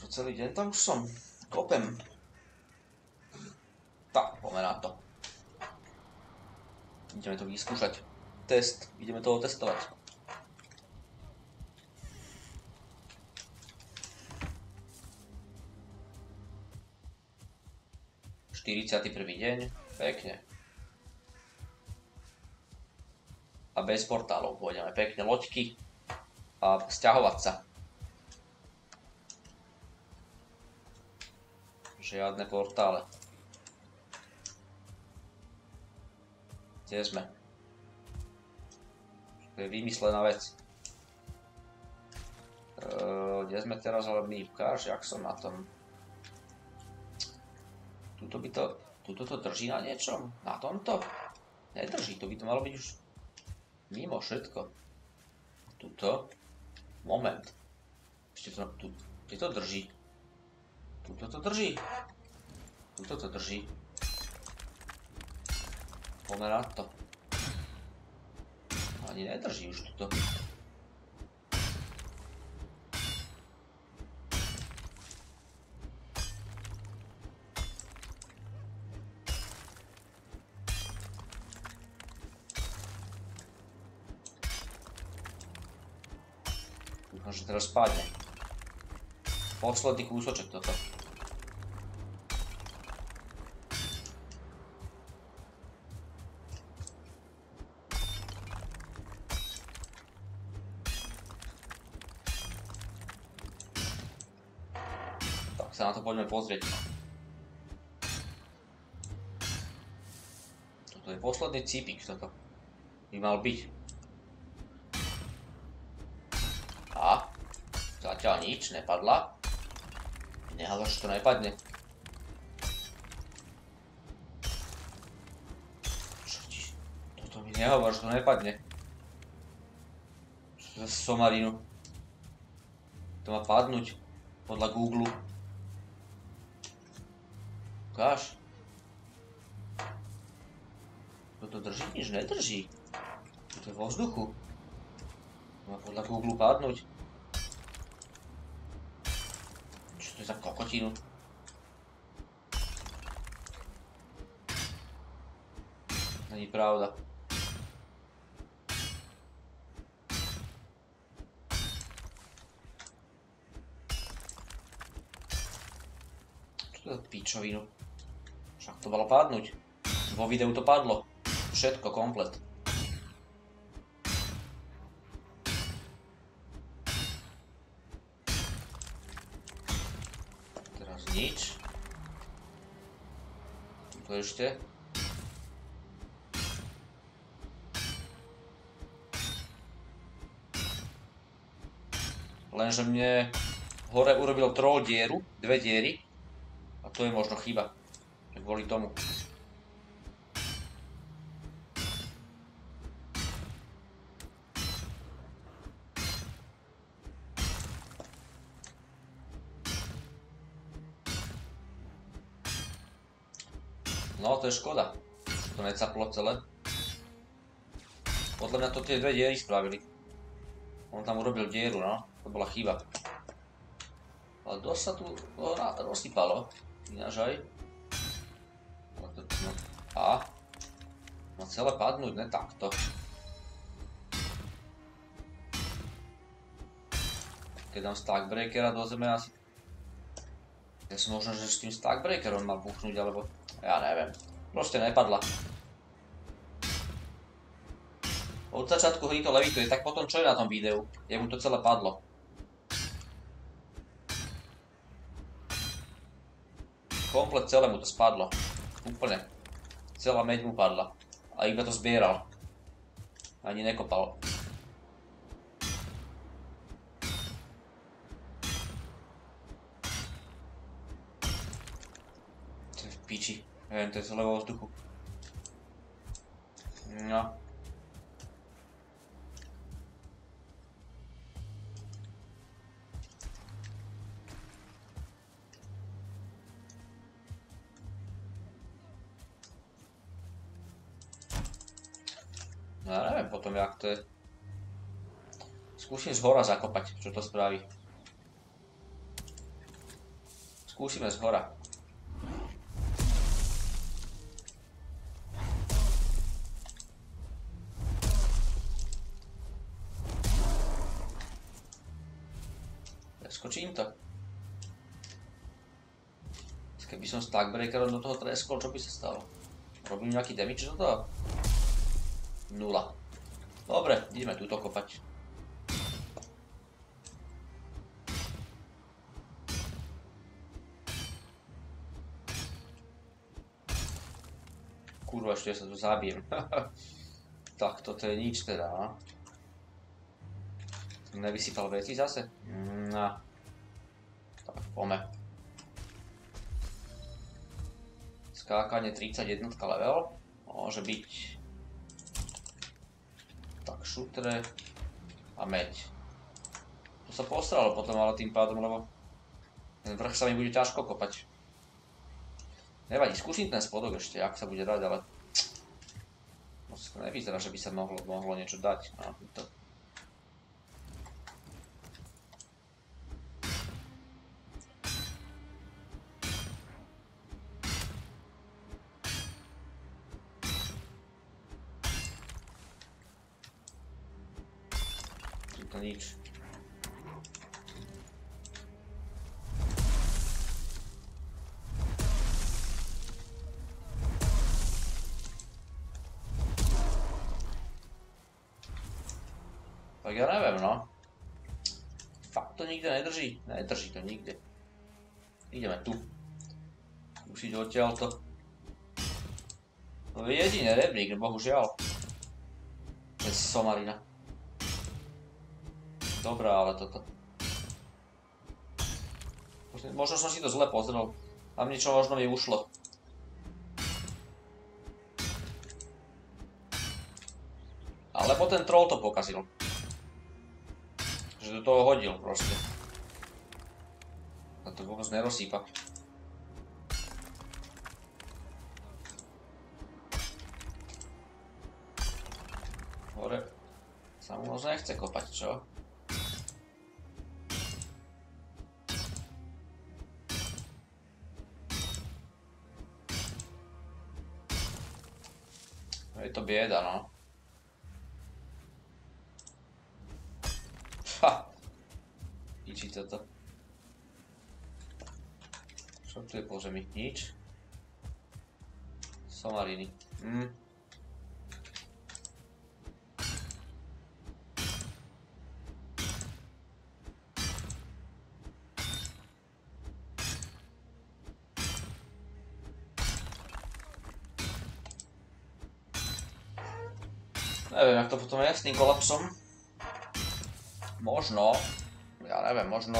celý deň tam už som. Kopem. Tak, poďme na to. Ideme to vyskúšať. Test. Ideme toho testovať. Prvý deň. Pekne. A bez portálov pôjdeme. Pekne loďky. A sťahovať sa. Žiadne portále. Kde sme? To je vymyslená vec. Kde sme teraz, ale mi ukáž, jak som na tom. Tuto to drží na niečom? Na tomto? Nedrží, to by to malo byť už mimo všetko. Tuto. Moment. Ešte to, kde to drží? Tuto to drží. Tuto to drží. Poďme na to. Ani nedrží už tuto. Dúfam, že teraz spadne. Posledný kúsoček toto. Tak sa na to poďme pozrieť. Toto je posledný cípik, toto by mal byť. A zatiaľ nič, nepadla. Nehovor, že to nepadne. Čo ti? Toto mi nehovor, že to nepadne. Čo za somarinu? To má padnúť podľa Google. Ukáž. Toto drží? Nič nedrží. Toto je vo vzduchu. To má podľa Google padnúť. Čo to je za kokotinu? Není pravda. Čo to je za pičovinu? Však to malo padnúť. Vo videu to padlo. Všetko komplet. Nič. Tu ešte. Lenže mne hore urobil troll dieru, dve diery. A to je možno chyba. Kvôli tomu. No, to je škoda, že to necaplo celé. Podľa mňa to tie dve diery spravili. On tam urobil dieru, no. To bola chyba. Ale dosť sa tu rozsypalo. Ináč aj. A? Má celé padnúť, ne takto. Keď dám stackbreakera do zeme asi... Ja som možno, že s tým stackbreakerom mal buchnúť, alebo... Ja neviem. Proste nepadla. Od začiatku hry to levituje, tak potom čo je na tom videu? Jemu to celé padlo. Komplet celé mu to spadlo. Úplne. Celá meď mu padla. A iba to zbieral. Ani nekopal. To je v piči. Neviem, to je celé vo vzduchu. No. No ja neviem potom, jak to je. Skúsim z hora zakopať, čo to spraví. Skúsime zhora. Preskočím to. Keby som stackbreakerom do toho treskol, čo by sa stalo? Robím nejaký damage do toho? 0. Dobre, ideme túto kopať. Kurva, ešte sa tu zabijem. Tak, toto je nič teda, no. Nevysypal veci zase? No. Tak, poďme. Skákanie 31 level. Môže byť. Tak, šutre a meď. To sa postralo potom, ale tým pádom, lebo ten vrch sa mi bude ťažko kopať. Nevadí, skúsim ten spodok ešte, ak sa bude dať, ale moc nevyzerá, že by sa mohlo niečo dať. No, to. To nič. Tak ja neviem, no. Fakt to nikde nedrží. Nedrží to nikde. Ideme tu. Skúsiť odtiaľto. No jedine rebrík, bohužiaľ. Bez somarina. Dobrá, ale toto. Možno som si to zle pozrel. Tam niečo možno mi ušlo. Alebo ten troll to pokazil. Že do toho hodil proste. A to vôbec nerozsýpa. Hore sa mu moc nechce kopať, čo? Je to bieda, no. Ha! Piči toto. Čo tu je po zemi? Nič? Somariny. Neviem, jak to potom je s tým kolapsom. Možno, ja neviem, možno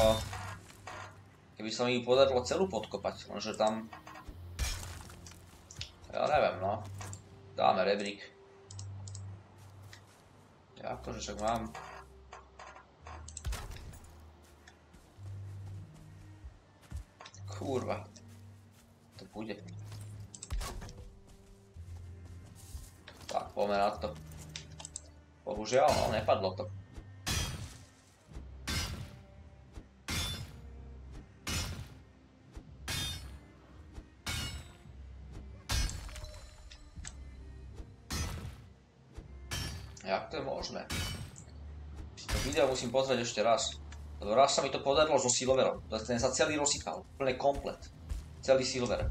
keby sa mi podarilo celú podkopať, možno tam, ja neviem, no, dáme rebrík. Ja akože však mám. Kurva, to bude. Tak, poďme na to. Bohužiaľ, no, nepadlo to. Jak to je možné? To video musím pozrieť ešte raz. Lebo raz sa mi to podarilo so silverom. Ten sa celý rozsypal. Úplne komplet. Celý silver.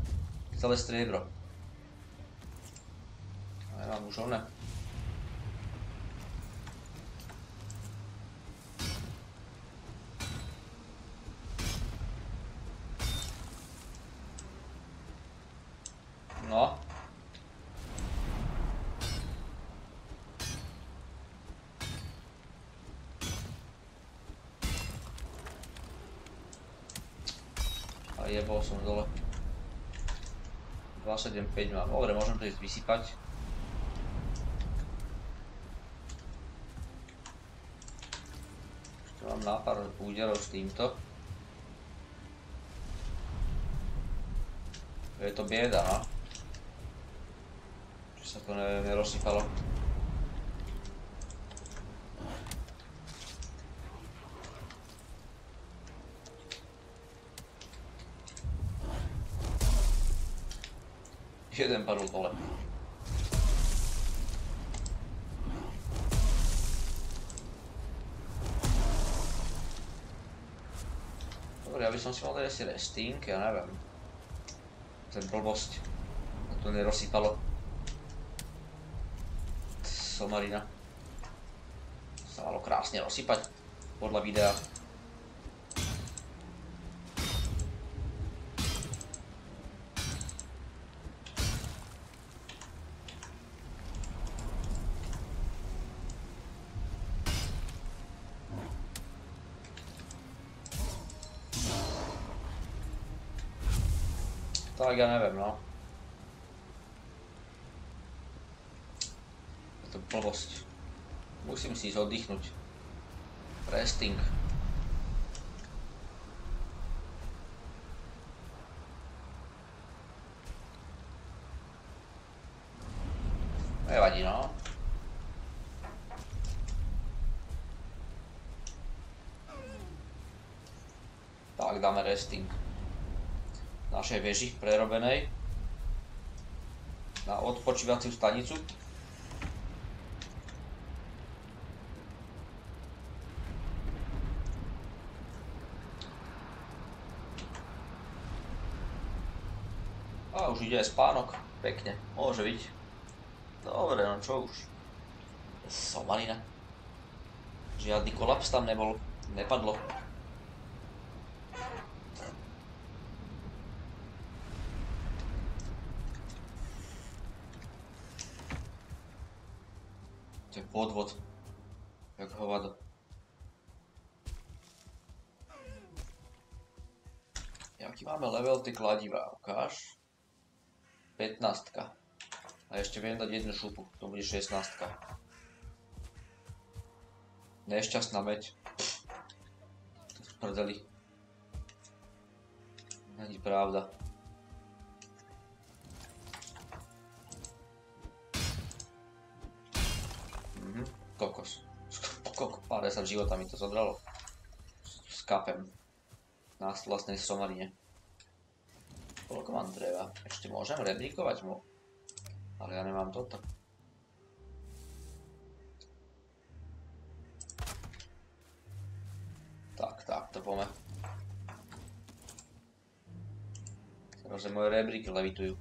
Celé striebro. A ja mám už oné. No. A jebol som dole. 275 mám. Dobre, môžem to ísť vysypať. Ešte mám na pár úderov s týmto. Je to bieda, no. Sa to nerozsypalo. Jeden padol dole. Dobre, ja by som si mal dať asi resting, ja neviem. To je blbosť. A to nerozsypalo. Somarina. Sa malo krásne rozsypať. Podľa videa. Tak ja neviem, no. Je to blbosť. Musím si ísť oddychnúť. Resting. Nevadí, no. Tak dáme resting. Našej veži prerobenej na odpočívaciu stanicu. A už ide aj spánok. Pekne. Môže byť. Dobre, no čo už. Somarina. Žiadny kolaps tam nebol. Nepadlo. To je podvod. Jak hovado. Jaký máme level ty kladiva? Ukáž. 15. A ešte viem dať jednu šupu. To bude 16. Nešťastná meď. To sú prdeli. Není pravda. Kokos. Pár 10 života mi to zobralo. S kapem. Na vlastnej somarine. Koľko mám dreva? Ešte môžem replikovať mu? Ale ja nemám toto. Tak, to poďme. Teraz moje rebríky levitujú.